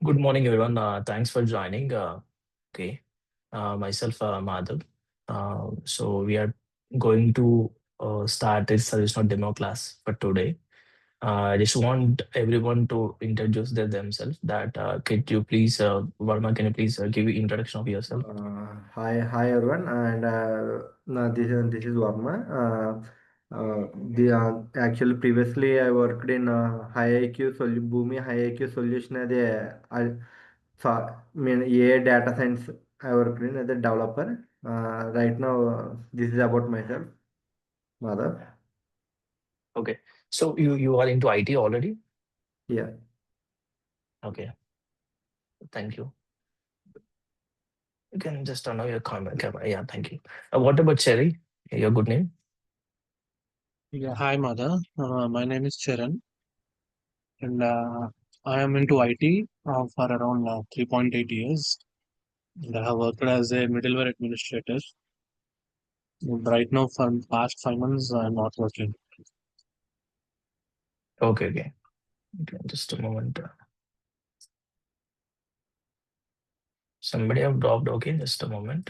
Good morning, everyone. Thanks for joining. Okay, myself, Madhav. So we are going to start this ServiceNow demo class for today. I just want everyone to introduce themselves. That could you please, Varma, can you please give you introduction of yourself? Hi everyone, and this is Varma. Actually previously I worked in Bhumi High IQ Solution as AI data science. I worked in as a developer. Right now, this is about myself, mother. Okay. So you are into IT already? Yeah, Okay. Thank you. You can just turn on your camera. Yeah. Thank you. What about Cherry? Your good name? Yeah, hi, Mother. My name is Charan, and I am into IT for around 3.8 years. And I have worked as a middleware administrator. And right now, for the past 5 months, I'm not working. Okay. Okay. Okay. Just a moment. Somebody have dropped. Okay. Just a moment.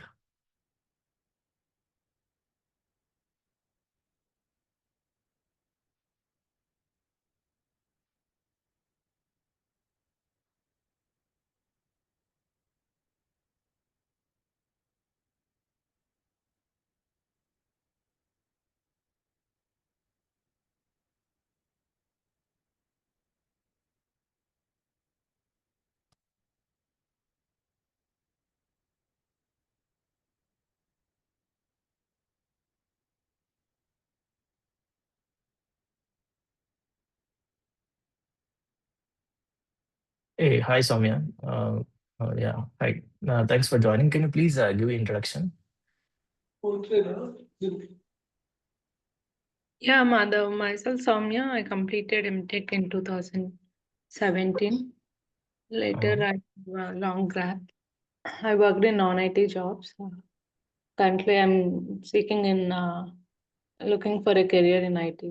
Hey, hi Soumya. Yeah, hi. Thanks for joining. Can you please give an introduction? Yeah, Madhav, myself Soumya, I completed MTech in 2017. Later, Uh, I have a long gap. I worked in non-IT jobs. Currently, I'm seeking in looking for a career in IT.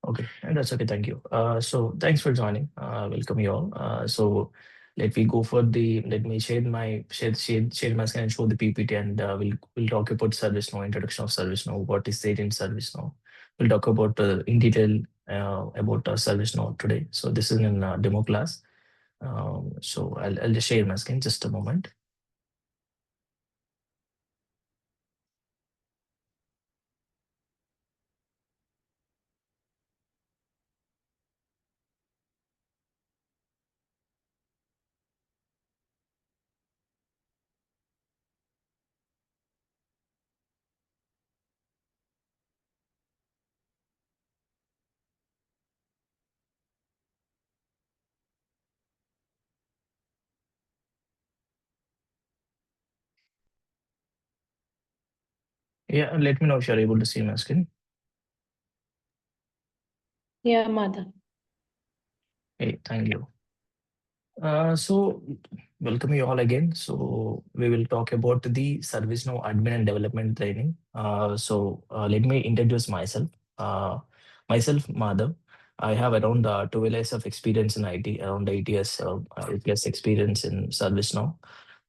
okay, and that's okay. Thank you. So thanks for joining. Welcome you all. So let me go for the. Let me share my screen and show the PPT, and we'll talk about ServiceNow, introduction of ServiceNow, what is there in ServiceNow. We'll talk about in detail about ServiceNow today. So this is in demo class. So I'll just share my screen just a moment. Yeah, and let me know if you're able to see my screen. Yeah, Madhav. Hey, thank you. So welcome you all again. So we will talk about the ServiceNow admin and development training. Let me introduce myself. Myself, Madhav. I have around 12 years of experience in IT, around 8 years, 8 years experience in ServiceNow.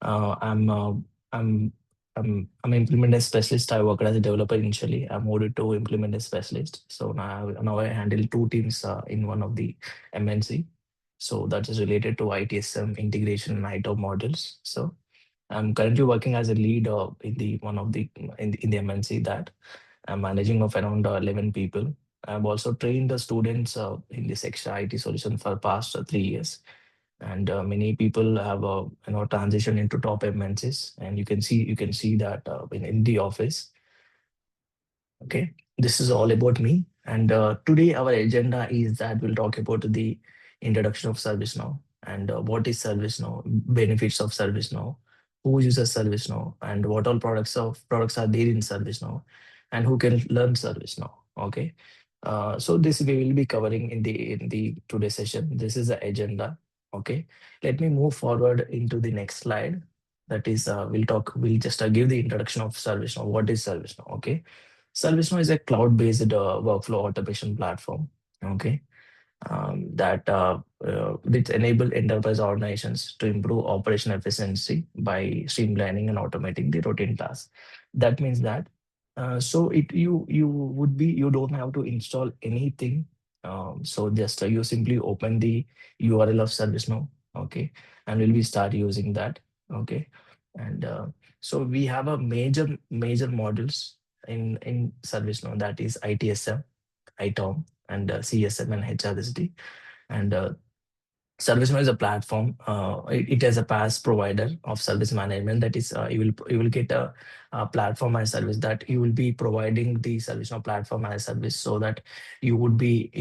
Uh, I'm, uh, I'm, I'm implementation specialist. I worked as a developer initially. I moved to implementation specialist. So now I handle two teams in one of the MNC. So that is related to ITSM integration and ITOM modules. So I'm currently working as a lead in the one of the in the MNC that I'm managing of around 11 people. I've also trained the students in this Yaksha IT solution for past 3 years, and many people have transitioned into top MNCs, and you can see that in the office. Okay, this is all about me. And today our agenda is that we'll talk about the introduction of ServiceNow and what is ServiceNow, benefits of ServiceNow, who uses ServiceNow, and what all products are there in ServiceNow, and who can learn ServiceNow. Okay, so this we will be covering in the today's session. This is the agenda. Okay, let me move forward into the next slide. That is, we'll just give the introduction of ServiceNow. What is ServiceNow? Okay. ServiceNow is a cloud-based workflow automation platform. Okay. which enable enterprise organizations to improve operation efficiency by streamlining and automating the routine tasks. That means that so it you would be you don't have to install anything. So just you simply open the URL of ServiceNow, okay, and will be start using that, okay, and so we have a major modules in ServiceNow, that is ITSM, ITOM, and CSM and HRSD. And ServiceNow is a platform. It is a PaaS provider of service management. That is, you will get a platform as service, that you will be providing the ServiceNow platform as service, so that you would be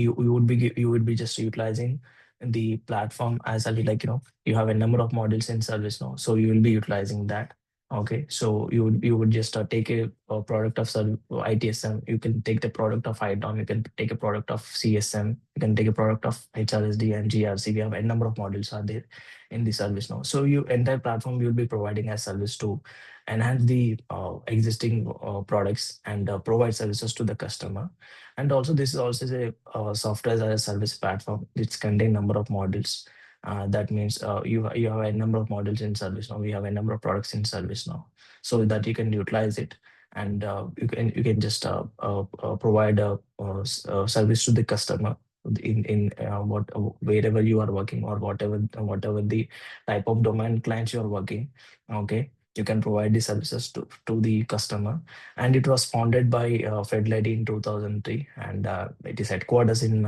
just utilizing the platform as a, like, you have a number of modules in ServiceNow, so you will be utilizing that. Okay, so you would just take a product of ITSM. You can take the product of ITOM. You can take a product of CSM. You can take a product of HRSD and GRC. We have a number of modules are there in the service now. So you entire platform you will be providing as service to enhance the existing products and provide services to the customer. And also this is also a software as a service platform. It's contain number of modules. That means you have a number of modules in service now. We have a number of products in service now, so that you can utilize it, and you can just provide a service to the customer in what wherever you are working, or whatever the type of domain clients you are working. Okay, you can provide the services to the customer. And it was founded by Fred Lady in 2003, and it is headquarters in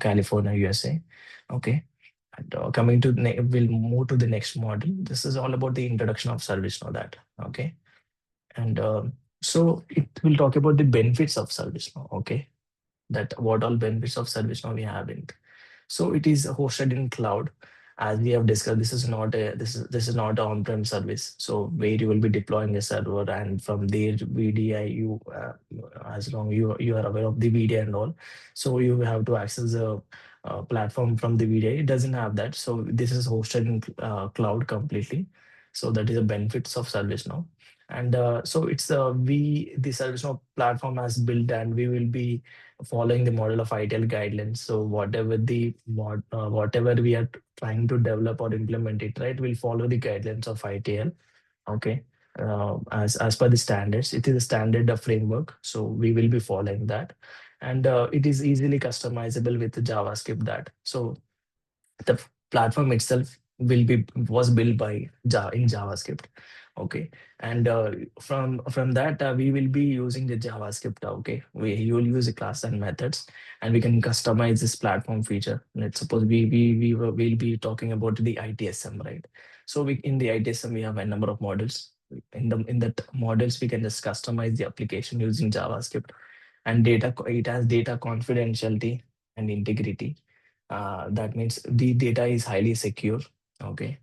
California, USA. Okay. And coming to we'll move to the next model. This is all about the introduction of service now, that okay. And so it will talk about the benefits of service now. Okay, that what all benefits of service now we have in. So it is hosted in cloud. As we have discussed, this is not an on-prem service. So where you will be deploying a server, and from there VDI, as long you are aware of the VDI and all, so you have to access the platform from the VDI. It doesn't have that. So this is hosted in cloud completely. So that is the benefits of service now. And so it's the ServiceNow platform has built, and we will be following the model of ITL guidelines. So whatever we are trying to develop or implement it, right, we'll follow the guidelines of ITL. Okay. As per the standards, it is a standard framework. So we will be following that. And it is easily customizable with JavaScript, that. So the platform itself was built by in JavaScript. Okay, and from that we will be using the JavaScript. Okay, you will use the class and methods, and we can customize this platform feature. Let's suppose will be talking about the ITSM, right? So we in the ITSM we have a number of models. In that models we can just customize the application using JavaScript. And it has data confidentiality and integrity. That means the data is highly secure. Okay.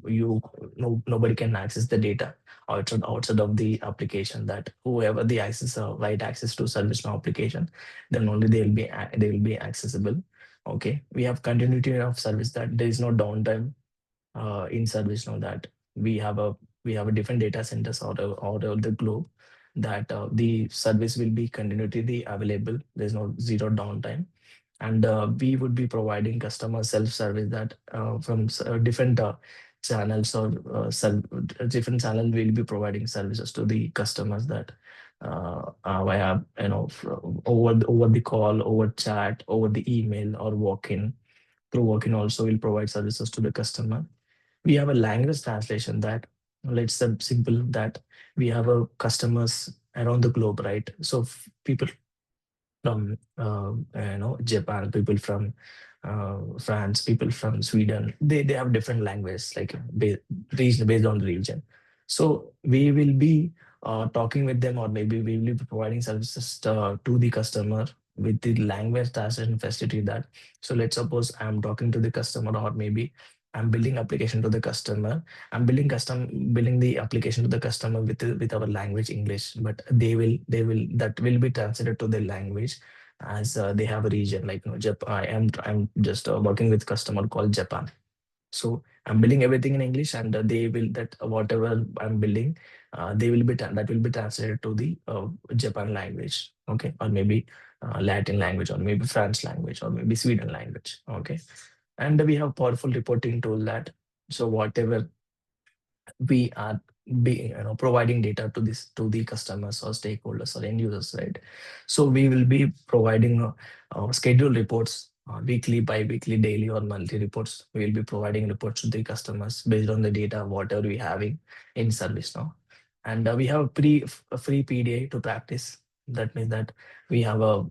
You no Nobody can access the data outside of the application. That whoever the access right access to ServiceNow application, then only they will be accessible. Okay. We have continuity of service, that there is no downtime in ServiceNow, that we have a different data centers out of the globe, that the service will be continuity available. There's no zero downtime. And we would be providing customer self-service, that from different channels, or different channel will be providing services to the customers, that via over the call, over chat, over the email, or walk-in. Through walk-in also will provide services to the customer. We have a language translation, that let's say simple, that we have a customers around the globe, right? So people from Japan, people from France, people from Sweden. They have different languages, like based on the region. So we will be talking with them, or maybe we will be providing services to the customer with the language translation facility. That so let's suppose I'm talking to the customer, or maybe I'm building application to the customer. I'm building the application to the customer with our language English, but they will that will be translated to their language, as they have a region, like Japan. I'm just working with customer called Japan. So I'm building everything in English, and they will that whatever I'm building, that will be translated to the Japan language. okay, or maybe Latin language, or maybe French language, or maybe Sweden language, okay. And we have powerful reporting tool that, so whatever we are providing data to this, to the customers or stakeholders or end users, right? So we will be providing scheduled reports, weekly, bi-weekly, daily or monthly reports. We will be providing reports to the customers based on the data whatever we having in service now. And we have a free PDA to practice. That means that we have a,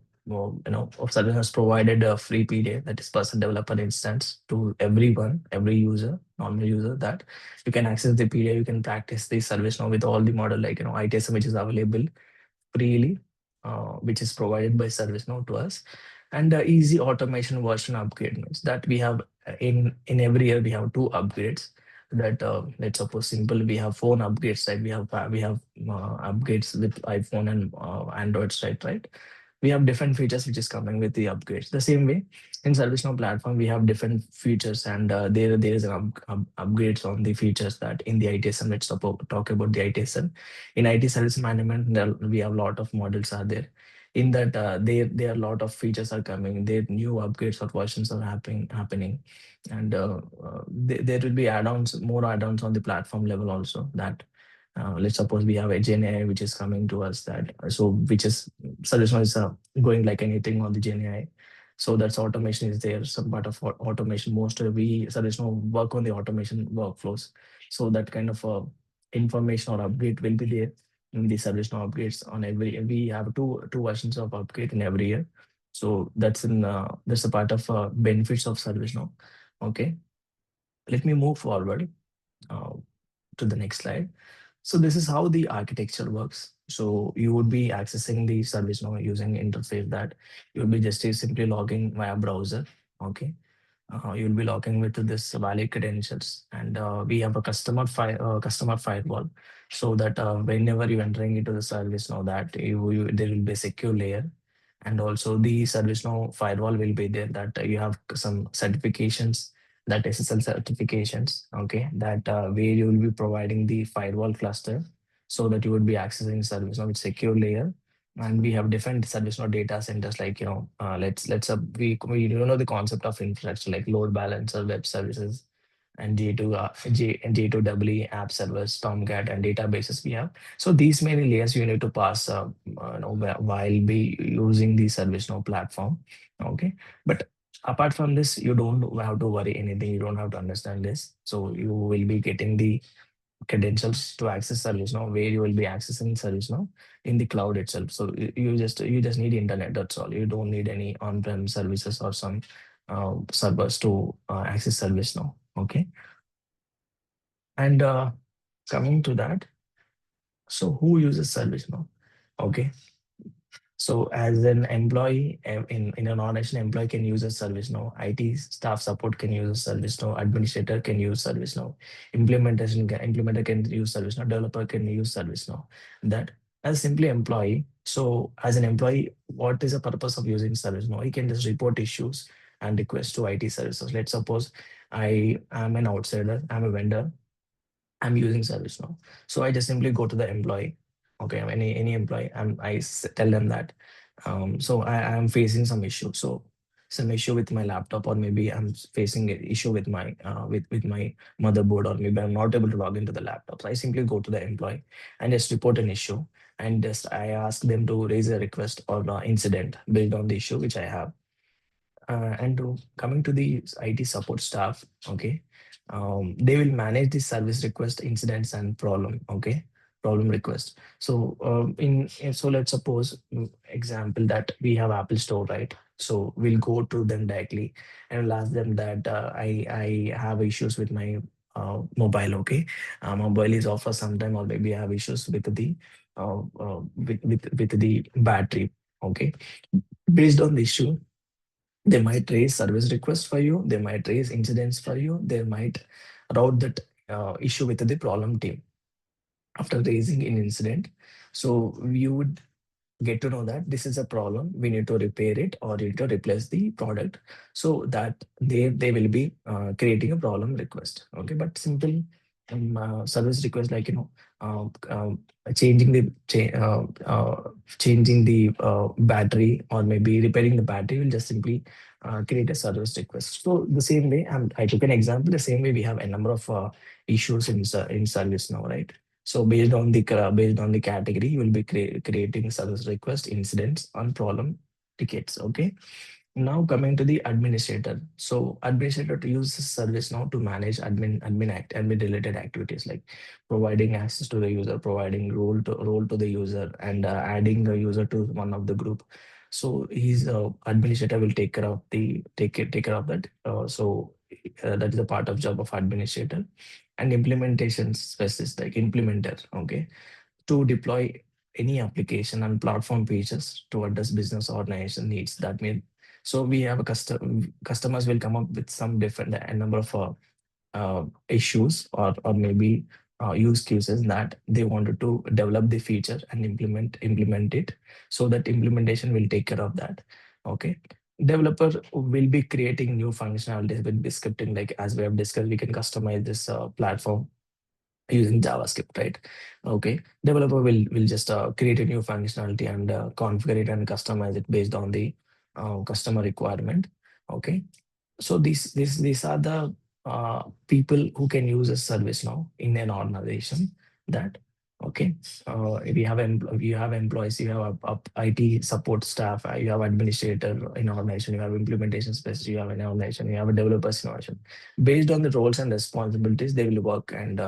Service has provided a free PDA, that is person developer instance, to everyone, every user, normal user, that you can access the PDF, you can practice the service now with all the model, like ITSM, which is available freely, which is provided by ServiceNow to us. And easy automation version upgrade means that we have in every year we have two upgrades. That let's suppose simple, we have phone upgrades, right? We have upgrades with iPhone and Android side, right? We have different features which is coming with the upgrades. The same way in ServiceNow platform, we have different features, and there is an upgrades on the features that in the ITSM. Let's talk about the ITSM. In IT service management, we have a lot of models are there. In that, there are a lot of features are coming. There new upgrades or versions are happening, and there will be add-ons, more add-ons on the platform level also. That let's suppose we have a Gen AI which is coming to us, that so which is ServiceNow is going like anything on the Gen AI. So that's automation is there, some part of automation. Most of we ServiceNow work on the automation workflows. So that kind of information or upgrade will be there in the ServiceNow upgrades on every. We have two versions of upgrade in every year. So that's a part of benefits of ServiceNow. Okay, let me move forward uh, to the next slide. So this is how the architecture works. So you would be accessing the service now using interface that you will be just simply logging via browser. Okay. You'll be logging with this valid credentials, and we have a customer firewall, so that whenever you entering into the service now, that there will be a secure layer, and also the service now firewall will be there, that you have some certifications, that SSL certifications, okay, that where you will be providing the firewall cluster, so that you would be accessing service now with secure layer. And we have different service node data centers, like let's we don't know the concept of infrastructure, like load balancer, web services, and J2EE app servers, Tomcat, and databases we have. So these many layers you need to pass while be using the ServiceNow platform. Okay, but apart from this, you don't have to worry anything. You don't have to understand this. So you will be getting the credentials to access ServiceNow, where you will be accessing ServiceNow in the cloud itself. So you just need internet. That's all. You don't need any on-prem services or some servers to access ServiceNow. Okay, and coming to that, so who uses ServiceNow? Okay, so as an employee, in an organization, employee can use a ServiceNow. IT staff support can use a ServiceNow. Administrator can use ServiceNow. Implementer can use ServiceNow. Developer can use ServiceNow. That as simply employee. So as an employee, what is the purpose of using ServiceNow? You can just report issues and request to IT services. Let's suppose I am an outsider. I'm a vendor. I'm using ServiceNow. So I just simply go to the employee. Okay, any employee, tell them that. So I am facing some issue. So some issue with my laptop, or maybe I'm facing an issue with my with my motherboard, or maybe I'm not able to log into the laptop. So I simply go to the employee and just report an issue, and just I ask them to raise a request or incident based on the issue which I have. Coming to the IT support staff, okay, they will manage the service request, incidents, and problem. Okay, problem request. So so let's suppose example that we have Apple Store, right? So we'll go to them directly and we'll ask them that I have issues with my mobile. Okay, mobile is off for some time, or maybe I have issues with the with the battery. Okay, based on the issue, they might raise service requests for you. They might raise incidents for you. They might route that issue with the problem team after raising an incident. So you would get to know that this is a problem. We need to repair it, or need to replace the product. So that they will be creating a problem request. Okay, but simple service request, like changing the changing the battery, or maybe repairing the battery, will just simply create a service request. So the same way, I took an example, the same way we have a number of issues in service now, right? So based on the category, you will be creating service request, incidents, on problem, tickets. Okay. Now coming to the administrator. So administrator to use service now to manage admin related activities, like providing access to the user, providing role to the user, and adding the user to one of the group. So his administrator will take care of that. That is a part of job of administrator. And implementation specialist, like implementer. Okay, to deploy any application and platform features to address business organization needs. That means, so we have a customers will come up with some different a number of issues, or maybe use cases that they wanted to develop the feature and implement it. So that implementation will take care of that. Okay. Developer will be creating new functionalities with the scripting, like as we have discussed, we can customize this platform using JavaScript, right? Okay. Developer will just create a new functionality and configure it and customize it based on the customer requirement. Okay. So these are the people who can use a service now in an organization. That okay. If you have employees, you have IT support staff, you have administrator in organization, you have implementation specialist, you have an organization, you have a developers in organization. Based on the roles and responsibilities, they will work and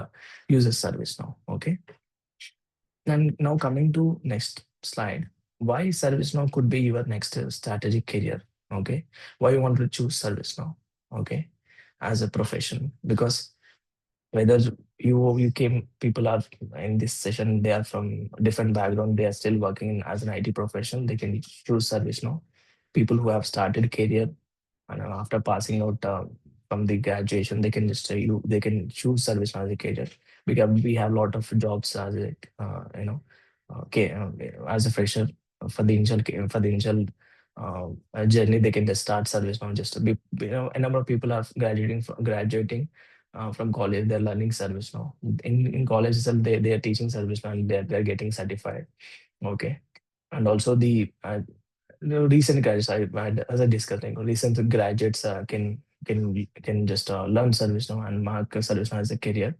use a service now. Okay. And now coming to next slide, why ServiceNow could be your next strategic career? Okay, why you want to choose ServiceNow? Okay, as a profession, because whether you came, people are in this session, they are from different background, they are still working as an IT professional, they can choose ServiceNow. People who have started career and after passing out from the graduation, they can just they can choose service as a career, because we have a lot of jobs as a okay, as a fresher. For the initial journey, they can just start service now. Just to be, a number of people are graduating from college, they're learning service now. In college itself, they are teaching service now, and they're getting certified. Okay. And also the recent graduates, as I discussed, like recent graduates can just learn service now and mark service now as a career,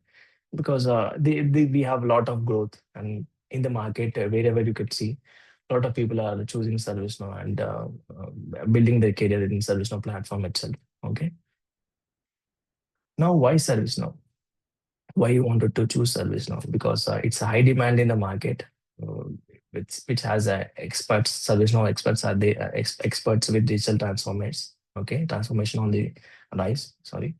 because we have a lot of growth, and in the market, wherever you could see, a lot of people are choosing service now and building their career in service now platform itself. Okay. Now, why service now? Why you wanted to choose service now? Because it's a high demand in the market, uh, which has experts. Service now experts are the experts with digital transformers. Okay, transformation on the rise. Sorry.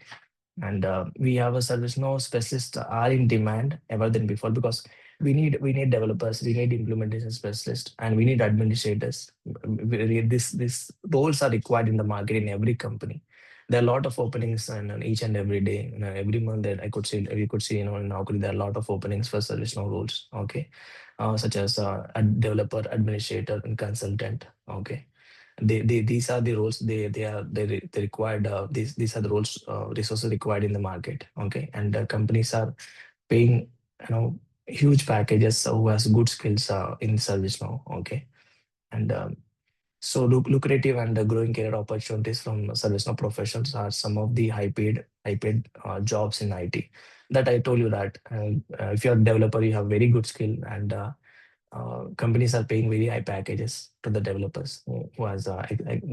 And we have a service now specialists are in demand ever than before, because we need developers, we need implementation specialists, and we need administrators. This roles are required in the market in every company. There are a lot of openings, and each and every day, every month, that I could see, we could see, in Naukri, there are a lot of openings for service now roles. Okay. Such as a developer, administrator, and consultant. Okay. These are the roles, they required, these are the roles, resources required in the market. Okay. And companies are paying, huge packages who has good skills in service now. Okay. And so lucrative and growing career opportunities from ServiceNow professionals are some of the high paid jobs in IT. That I told you that if you're a developer, you have very good skill, and companies are paying very high packages to the developers who has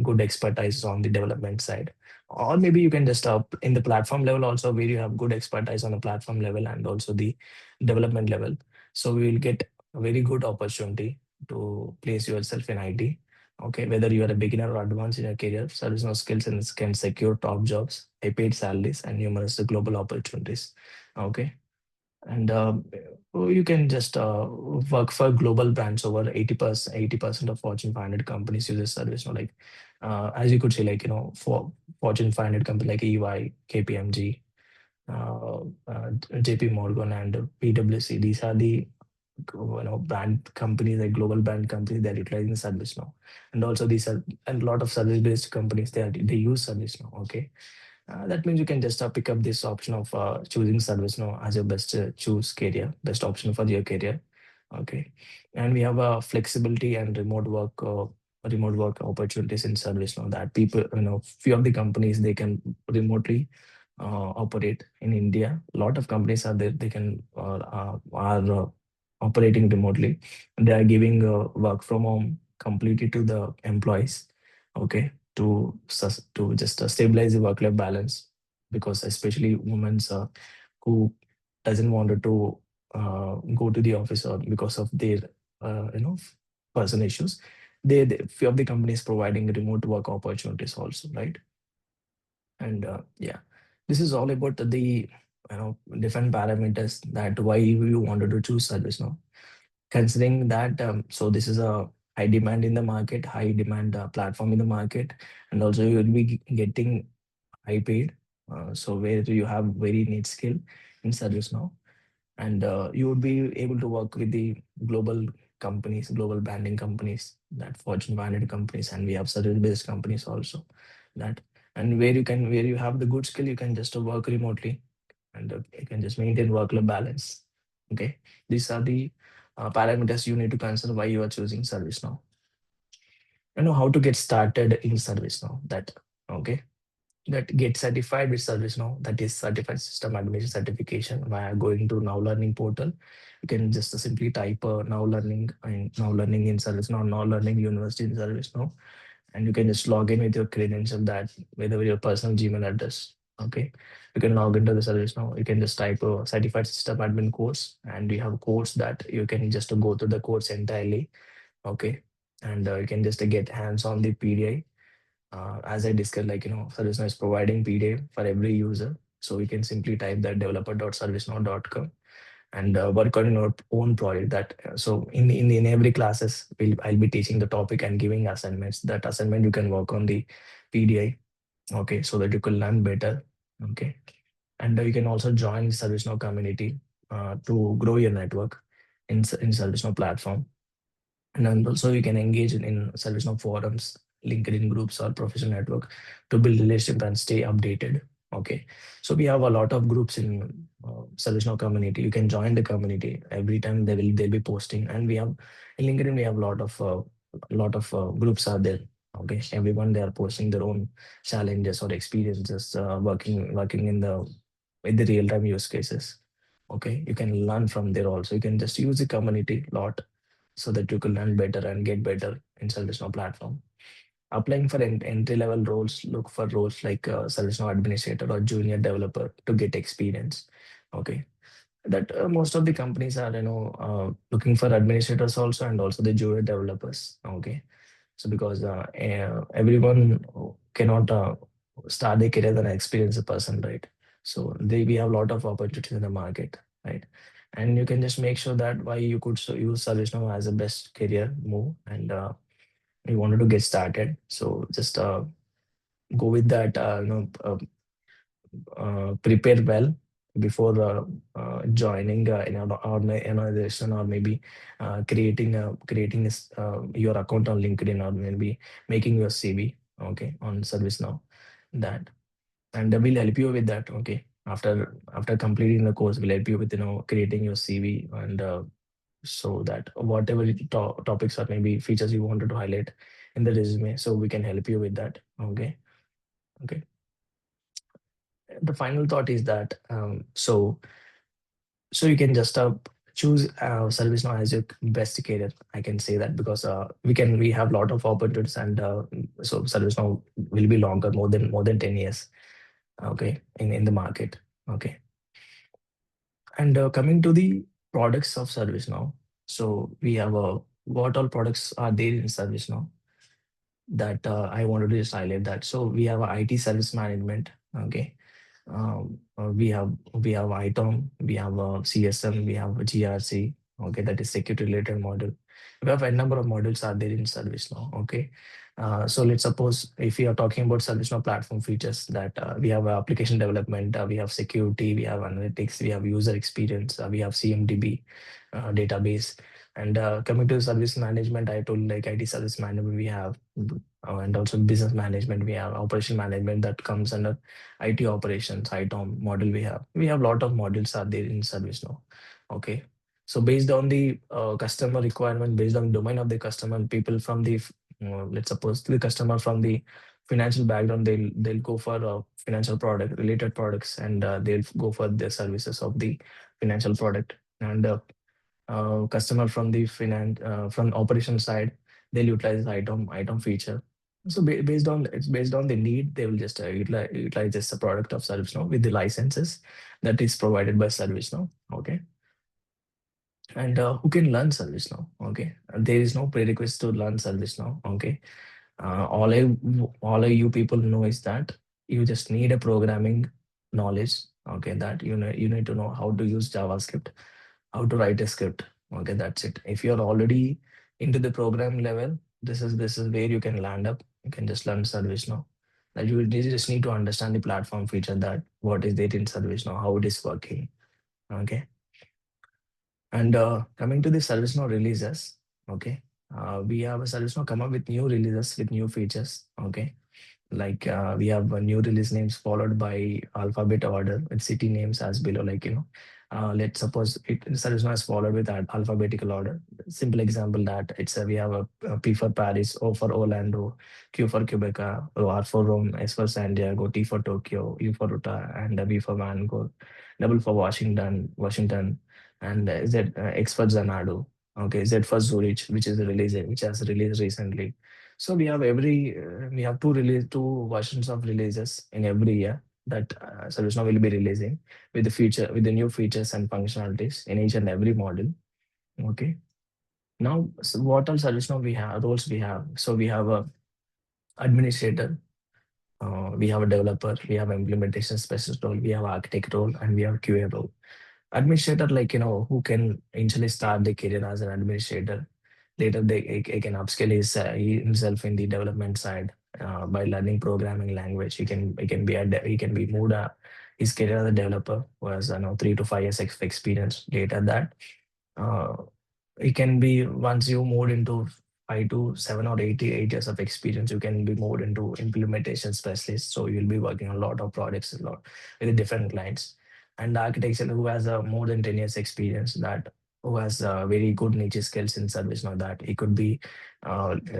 good expertise on the development side. Or maybe you can just in the platform level also, where you have good expertise on the platform level and also the development level. So we will get a very good opportunity to place yourself in IT. Okay, whether you are a beginner or advanced in your career, service no skills and can secure top jobs, high paid salaries, and numerous global opportunities. Okay. And you can just work for global brands. Over 80% of Fortune 500 companies use this service. Like as you could see, like for Fortune 500 companies like EY, KPMG, JP Morgan, and PwC, these are the brand companies, like global brand companies, they're utilizing service now. And also these are, and a lot of service based companies, they use service now. Okay. That means you can just pick up this option of choosing ServiceNow as your best choose career, best option for your career. Okay, and we have flexibility and remote work opportunities in ServiceNow that people, few of the companies they can remotely operate in India. A lot of companies are there, they can are operating remotely. They are giving work from home completely to the employees. Okay, to just stabilize the work-life balance, because especially women who doesn't want to go to the office or because of their personal issues, they few of the companies providing remote work opportunities also, right? And yeah, this is all about the different parameters that why you wanted to choose ServiceNow. Considering that, so this is a high demand in the market, high demand platform in the market, and also you will be getting high paid. So where you have very neat skill in ServiceNow, and you would be able to work with the global companies, global branding companies, that Fortune 500 companies, and we have service-based companies also. That, and where you have the good skill, you can just work remotely, and you can just maintain work-life balance. Okay, these are the parameters you need to consider why you are choosing ServiceNow. You know how to get started in ServiceNow. That okay, that get certified with ServiceNow, that is certified system administration certification via going to Now Learning portal. You can just simply type Now Learning and Now Learning in ServiceNow, Now Learning University in ServiceNow, and you can just log in with your credential, that with your personal Gmail address. Okay, you can log into the ServiceNow. You can just type a certified system admin course, and we have a course that you can just go through the course entirely. Okay, and you can just get hands on the PDI. As I discussed, like, ServiceNow is providing PDA for every user. So you can simply type that developer.servicenow.com and work on your own project. That so in every classes, I'll be teaching the topic and giving assignments. That assignment you can work on the PDI. Okay, so that you can learn better. Okay, and you can also join ServiceNow community to grow your network in ServiceNow platform. And then also you can engage in ServiceNow forums, LinkedIn groups, or professional network to build relationship and stay updated. Okay, so we have a lot of groups in ServiceNow community. You can join the community every time they'll be posting, and we have in LinkedIn we have a lot of groups are there. Okay, everyone they are posting their own challenges or experiences working in the real time use cases. Okay, you can learn from there also. You can just use the community a lot so that you can learn better and get better in ServiceNow platform. Applying for entry level roles, look for roles like ServiceNow administrator or junior developer to get experience. Okay, that most of the companies are looking for administrators also, and also the junior developers. Okay, so because everyone cannot start their career as an experienced person, right? So we have a lot of opportunities in the market, right? And you can just make sure that why you could use ServiceNow as a best career move, and you wanted to get started. So just go with that, prepare well before joining in an organization, or maybe creating your account on LinkedIn, or maybe making your CV, okay, on ServiceNow. That, and we'll help you with that. Okay, after completing the course, we'll help you with creating your CV, and so that whatever topics or maybe features you wanted to highlight in the resume, so we can help you with that. Okay, okay. The final thought is that so you can just choose ServiceNow as your best career. I can say that because we have a lot of opportunities, and so ServiceNow will be longer, more than 10 years. Okay, in the market. Okay, and coming to the products of ServiceNow, so we have what all products are there in ServiceNow, that I wanted to just highlight that. So we have a IT service management. Okay, we have ITOM, we have CSM, we have GRC. Okay, that is security related model. We have a number of modules are there in ServiceNow. Okay, so let's suppose if we are talking about ServiceNow platform features, that we have application development, we have security, we have analytics, we have user experience, we have CMDB database, And coming to service management, I told like IT service management we have, and also business management we have, operation management that comes under IT operations, ITOM model we have. We have a lot of modules are there in ServiceNow. Okay. So based on the customer requirement, based on domain of the customer, people from the let's suppose the customer from the financial background, they'll go for financial product related products, and they'll go for the services of the financial product. And customer from the finance from operation side, they'll utilize item feature. So based on it's based on the need, they will just utilize just the product of ServiceNow with the licenses that is provided by ServiceNow. Okay. And who can learn ServiceNow? Okay. There is no prerequisite to learn ServiceNow. Okay. All you people know is that you just need a programming knowledge. Okay. That you need to know how to use JavaScript, how to write a script. Okay, that's it. If you're already into the program level, this is where you can land up. You can just learn ServiceNow. That you just need to understand the platform feature, that what is it in ServiceNow, how it is working. Okay. And coming to the ServiceNow releases, okay. We have a ServiceNow come up with new releases with new features. Okay. Like we have new release names followed by alphabet order with city names as below. Like let's suppose ServiceNow is followed with alphabetical order. Simple example that it's we have a P for Paris, O for Orlando, Q for Quebec, R for Rome, S for San Diego, T for Tokyo, U for Utah, and V for Vancouver, W for Washington, and Z X for Xanadu. Okay, Z for Zurich, which has released recently. So we have two versions of releases in every year that ServiceNow will be releasing with the new features and functionalities in each and every module. Okay. Now, so what all ServiceNow we have roles we have? So we have a administrator, we have a developer, we have implementation specialist role, we have architect role, and we have QA role. Administrator, like who can initially start their career as an administrator. Later, he can upskill himself in the development side by learning programming language. He can be moved his career as a developer who has 3 to 5 years experience. Later that uh, it can be once you move into 5 to 7 or 8 years of experience, you can be moved into implementation specialist. So you'll be working on a lot of projects, a lot with different clients. And the architecture who has more than 10 years experience, that who has very good niche skills in service. Now that he could be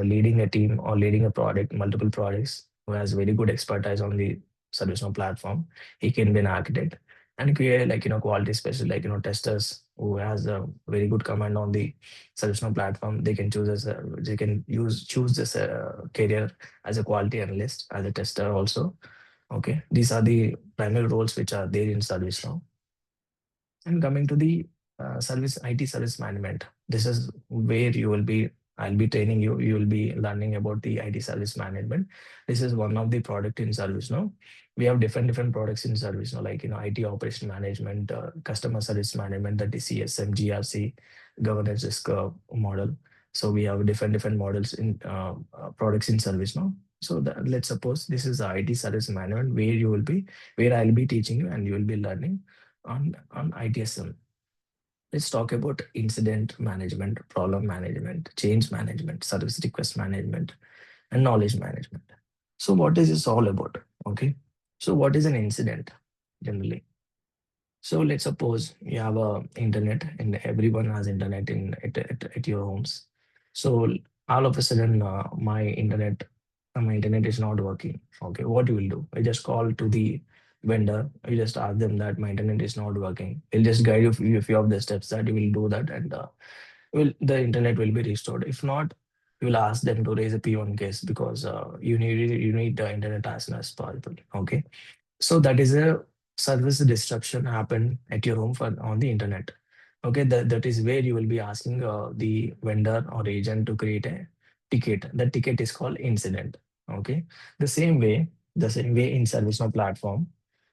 leading a team or leading a product, multiple projects, who has very good expertise on the ServiceNow platform. He can be an architect. And QA, like quality specialist, like testers who has a very good command on the ServiceNow platform. They can choose this career as a quality analyst, as a tester also. Okay, these are the primary roles which are there in ServiceNow. And coming to the service IT service management, this is where I'll be training you. You will be learning about the IT service management. This is one of the product in ServiceNow. We have different products in ServiceNow, like IT operation management, customer service management, that is CSM, GRC, governance risk model. So we have different models in products in ServiceNow. So let's suppose this is the IT service management where I'll be teaching you and you will be learning on ITSM. Let's talk about incident management, problem management, change management, service request management, and knowledge management. So what is this all about? Okay. So what is an incident generally? So let's suppose you have a internet and everyone has internet at your homes. So all of a sudden my internet is not working. Okay, what you will do? I just call to the vendor. You just ask them that my internet is not working. They'll just guide you a few of the steps that you will do that, and the internet will be restored. If not, you will ask them to raise a P1 case because you need the internet as soon as possible. Okay, so that is a service disruption happened at your home on the internet. Okay, that is where you will be asking the vendor or agent to create a ticket. The ticket is called incident. Okay, the same way in ServiceNow platform.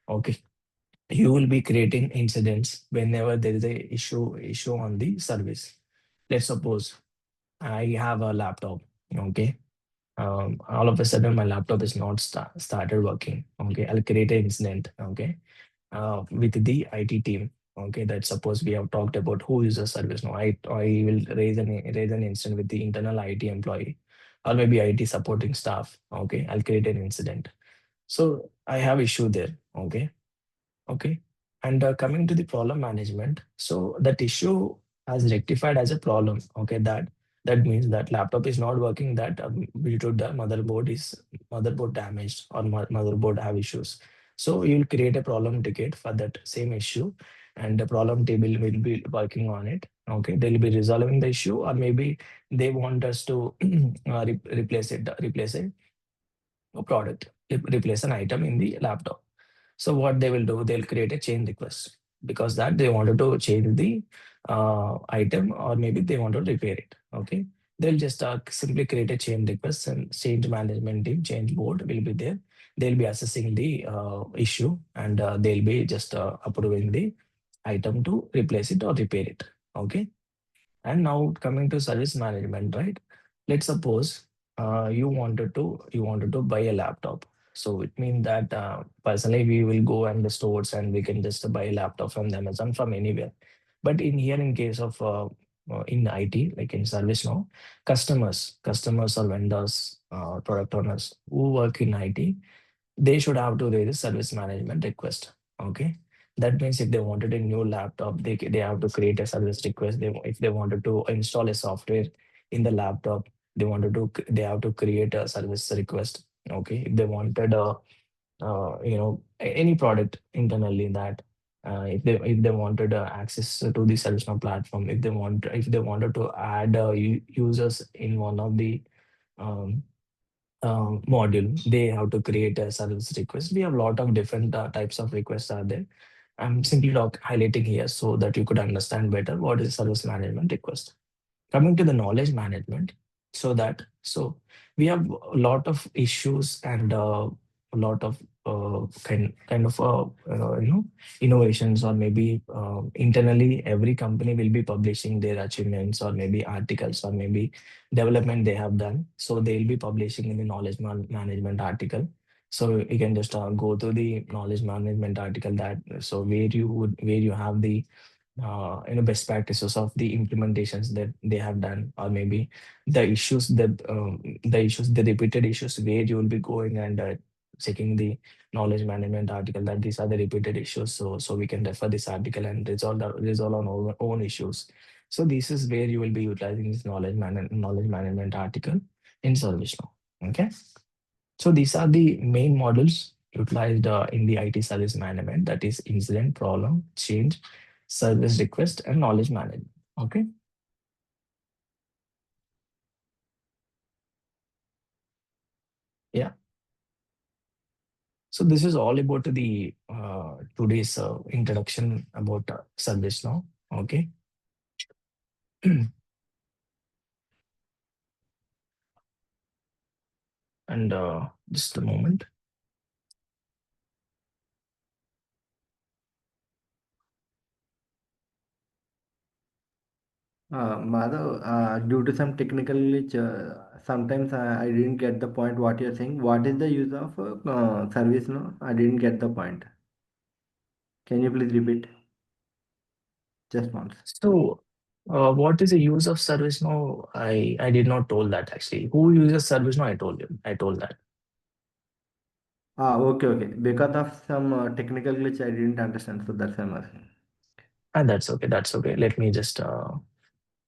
Okay, you will be creating incidents whenever there is a issue on the service. Let's suppose I have a laptop. Okay, all of a sudden my laptop is not started working. Okay, I'll create an incident. Okay, with the IT team. Okay, that suppose we have talked about who uses ServiceNow. I will raise an incident with the internal IT employee or maybe IT supporting staff. Okay, I'll create an incident. So I have issue there. Okay, okay. And coming to the problem management, so that issue has rectified as a problem. Okay, that means that laptop is not working. That due to the motherboard damaged or motherboard have issues. So you will create a problem ticket for that same issue, and the problem table will be working on it. Okay, they'll be resolving the issue, or maybe they want us to replace a product, replace an item in the laptop. So what they will do, they'll create a change request because that they wanted to change the item, or maybe they want to repair it. Okay, they'll just simply create a change request, and change management team, change board will be there. They'll be assessing the issue, and they'll be just approving the item to replace it or repair it. Okay, and now coming to service management, right? Let's suppose you wanted to buy a laptop. So it means that personally we will go and the stores and we can just buy a laptop from Amazon from anywhere. But in here, in case of in IT, like in service now, customers or vendors, product owners who work in IT, they should have to raise a service management request. Okay, that means if they wanted a new laptop, they have to create a service request. If they wanted to install a software in the laptop, they have to create a service request. Okay, if they wanted a any product internally, that if they wanted access to the ServiceNow platform, if they wanted to add users in one of the um, module, they have to create a service request. We have a lot of different types of requests are there. I'm simply highlighting here so that you could understand better what is service management request. Coming to the knowledge management, so we have a lot of issues and a lot of kind of innovations, or maybe internally every company will be publishing their achievements, or maybe articles, or maybe development they have done. So they'll be publishing in the knowledge management article. So you can just go to the knowledge management article, that so where you have the best practices of the implementations that they have done, or maybe the repeated issues, where you will be going and checking the knowledge management article, that these are the repeated issues. So we can refer this article and resolve on our own issues. So this is where you will be utilizing this knowledge management article in ServiceNow. Okay, so these are the main models utilized in the IT service management, that is incident, problem, change, service request, and knowledge management. Okay. Yeah. So this is all about the today's introduction about ServiceNow. Okay. And just a moment. Madhav, due to some technical glitch, sometimes I didn't get the point what you're saying. What is the use of service now? I didn't get the point. Can you please repeat just once? So what is the use of ServiceNow? I did not told that actually. Who uses ServiceNow? I told you. I told that. Okay, okay. Because of some technical glitch, I didn't understand. So that's why I'm asking. And that's okay. That's okay. Let me just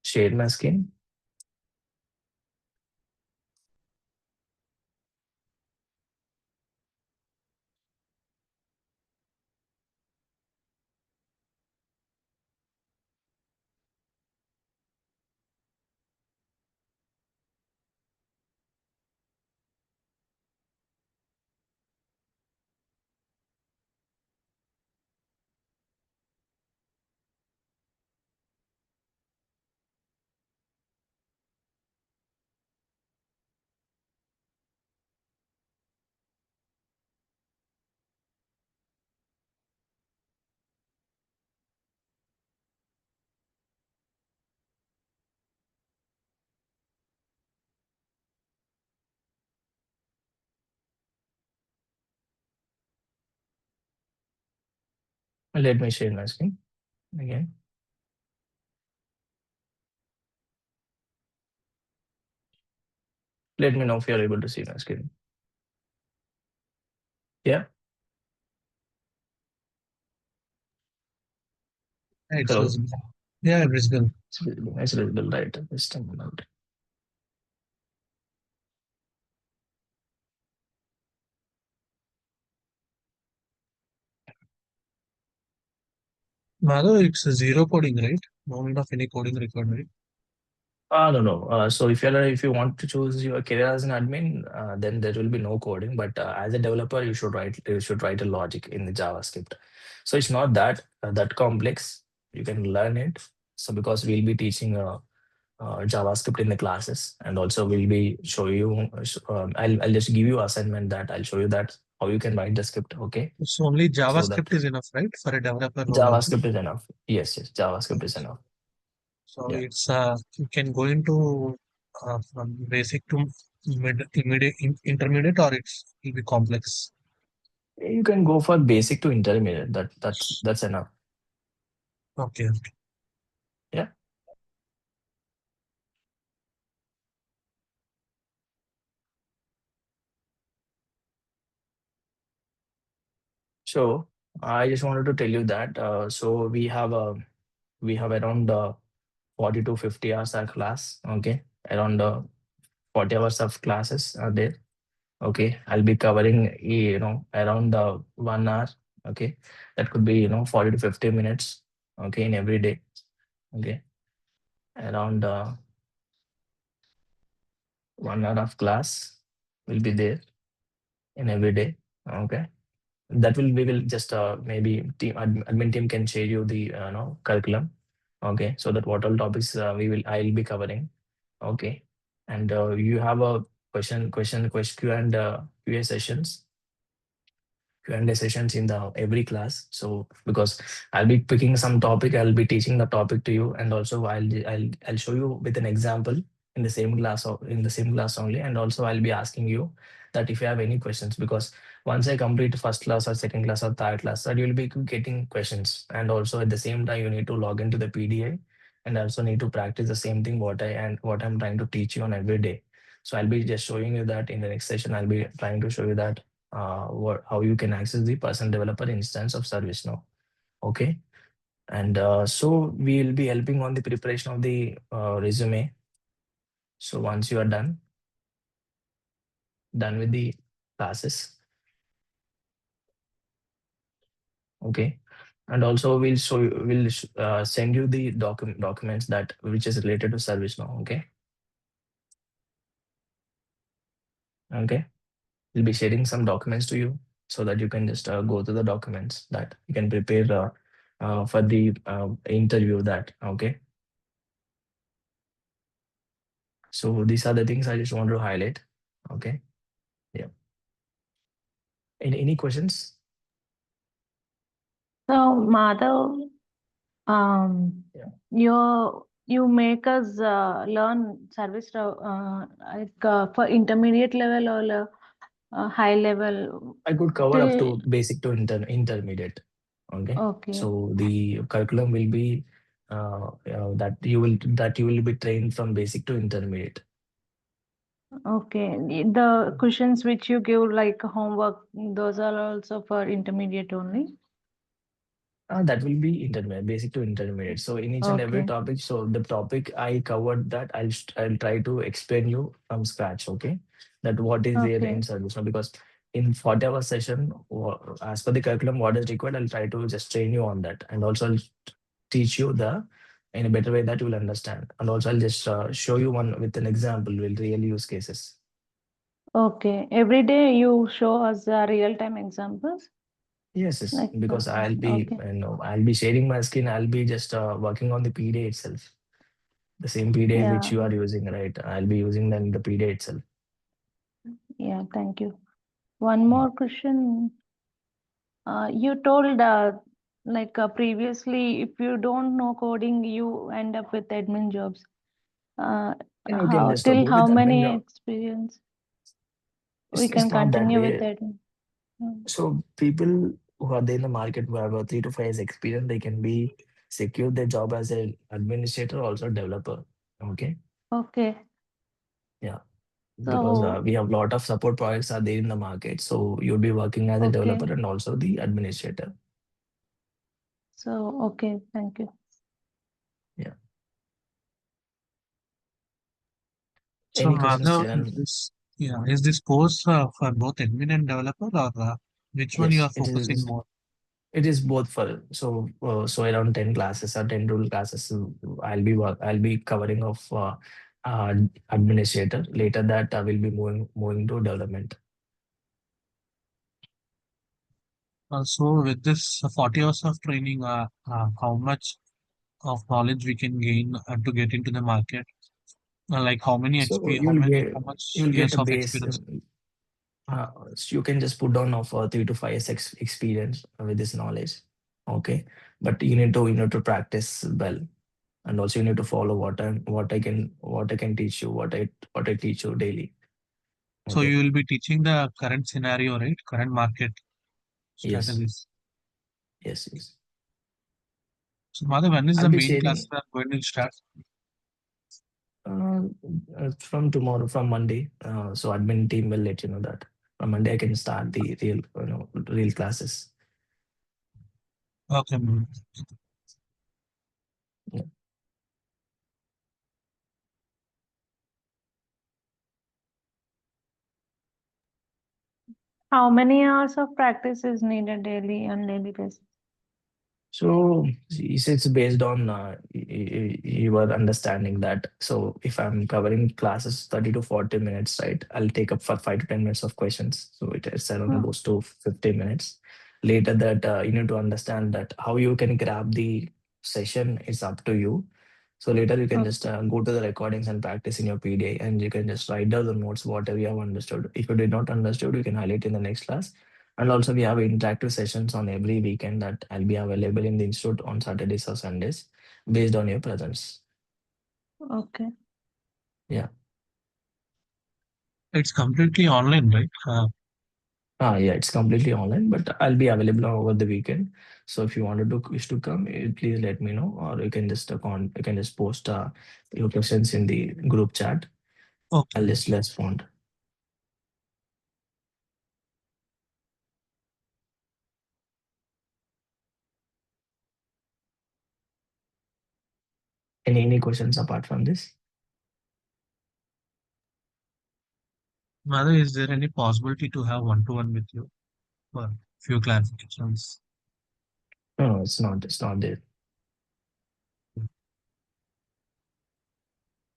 share my screen. Let me share my screen. again. Let me know if you're able to see my screen. Yeah. Yeah, it's Hello. visible. Yeah, visible. It's visible. It's visible, right? Just a moment. Madhav, it's a zero coding, right? No need of any coding required, right? No, no. So if you want to choose your career as an admin, then there will be no coding. But as a developer, you should write a logic in the JavaScript. So it's not that complex. You can learn it. So because we'll be teaching JavaScript in the classes, and also we'll be show you. I'll just give you assignment that I'll show you that how you can write the script. Okay, So only so that JavaScript is enough, right, for a developer role also. JavaScript is enough. Yes, yes, JavaScript is enough. So Yeah. it's you can go into from basic to intermediate, or it's will be complex. You can go for basic to intermediate. That's enough. Okay. Yeah. So I just wanted to tell you that so we have around 40 to 50 hours of class. Okay, around 40 hours of classes are there. Okay, I'll be covering around 1 hour. Okay, that could be 40 to 50 minutes. Okay, in every day. Okay, around 1 hour of class will be there in every day. Okay, that will we will just maybe admin team can share you the curriculum. Okay, so that what all topics I'll be covering. Okay, and you have a question Q and QA sessions Q&A sessions in the every class. So because I'll be picking some topic, I'll be teaching the topic to you, and also I'll show you with an example in the same class or in the same class only, and also I'll be asking you that if you have any questions, because once I complete first class or second class or third class, that you'll be getting questions, and also at the same time you need to log into the PDA, and also need to practice the same thing what I'm trying to teach you on every day. So I'll be just showing you that in the next session. I'll be trying to show you that how you can access the person developer instance of ServiceNow. Okay, and so we will be helping on the preparation of the resume. So once you are done with the classes, okay, and also we'll send you the documents that which is related to ServiceNow. Okay, okay, we'll be sharing some documents to you so that you can just go to the documents that you can prepare for the interview. That okay. So these are the things I just want to highlight. Okay. Yeah. Any questions? So, Madhav, um, Yeah. you make us learn service like for intermediate level or high level I could cover up till to basic to intermediate. Okay. okay. So the curriculum will be that you will be trained from basic to intermediate. Okay, the questions which you give like homework, those are also for intermediate only. That will be intermediate, basic to intermediate. So in each and every Okay, topic, so the topic I covered that I'll try to explain you from scratch. Okay, that what is there okay, in service now, because in 40-hour session, as per the curriculum, what is required, I'll try to just train you on that, and also I'll teach you the in a better way that you will understand, and also I'll just show you one with an example with real use cases. okay. Every day you show us real-time examples Yes, yes, like because okay, I'll be sharing my screen. I'll be just working on the PDA itself. The same PDA which yeah, you are using, right? I'll be using them the PDA itself. yeah. Thank you. One Mm. more question. You told like previously, if you don't know coding, you end up with admin jobs. Uh, And you can just till go how with admin many job. experience we It's can not that continue with way. that? Mm. So people who are there in the market who have a 3 to 5 years experience, they can be secure their job as a administrator, also developer. Okay. Okay. Yeah. Because So, we have a lot of support projects are there in the market. So you'll be working as a okay. developer and also the administrator. So, okay. Thank you. Yeah. So, Any questions, Madhav, Charan? is this course for both admin and developer, or which one you Yes, are focusing more? it is both for so around 10 classes or 10 rule classes. I'll be covering of administrator. Later that I will be moving to development. So, with this 40 hours of training, how much of knowledge we can gain to get into the market? Like So how much you'll get years a of base. experience? So you can just put down of 3 to 5 years experience with this knowledge. Okay, but you need to practice well, and also you need to follow what I can teach you, what I teach you daily. So, Okay. you will be teaching the current scenario, right? Current market Yes. strategies. Yes. Yes. So, Madhav, when is I'll the be main class sharing going to start? uh, from tomorrow, from Monday. So admin team will let you know that from Monday I can start the real classes. Okay. Yeah. How many hours of practice is needed daily on daily basis? So it's based on your understanding that. So if I'm covering classes 30 to 40 minutes, right, I'll take up for 5 to 10 minutes of questions. So it's around Hmm. goes to 15 minutes. Later that you need to understand that how you can grab the session is up to you. So later you can Okay. just go to the recordings and practice in your PDA, and you can just write down the notes whatever you have understood. If you did not understood, you can highlight in the next class. And also we have interactive sessions on every weekend that I'll be available in the institute on Saturdays or Sundays based on your presence. Okay. Yeah. It's completely online, right? Yeah, it's completely online, but I'll be available over the weekend. So if you wanted to wish to come, please let me know, or you can just post your questions in the group chat. Okay. I'll just respond. Any questions apart from this? Madhav, is there any possibility to have one-to-one with you for few clarifications? No, it's not. It's not there.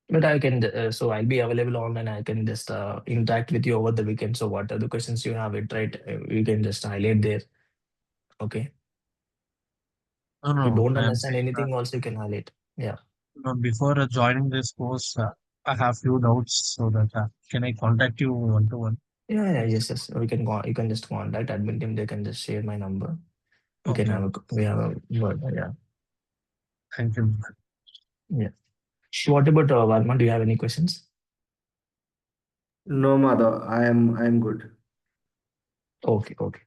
But I can, so I'll be available online. I can just interact with you over the weekend. So what are the questions you have it, right? You can just highlight there. Okay. No, If you no, don't I am understand saying anything, also you can highlight. Yeah. before joining this course, I have few doubts, so that can I contact you one-to-one? Yeah, yeah, yes, yes. We can go, you can just contact admin team. They can just share my number. We can Okay, have we have a word. Yeah. thank you. Yeah. What about Varma? Do you have any questions? No, Madhav, I am good. Okay, okay.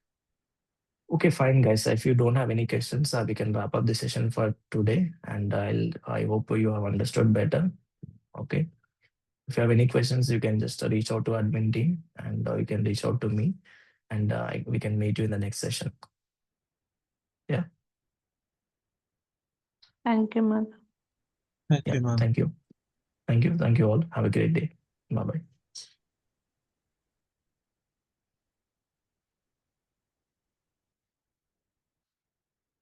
Okay, fine, guys. If you don't have any questions, we can wrap up the session for today. And I hope you have understood better. Okay. If you have any questions, you can just reach out to admin team, and you can reach out to me, and we can meet you in the next session. Yeah. Thank you, ma'am. Thank Yeah. you, ma'am. Thank you. Thank you. Thank you all. Have a great day. Bye bye.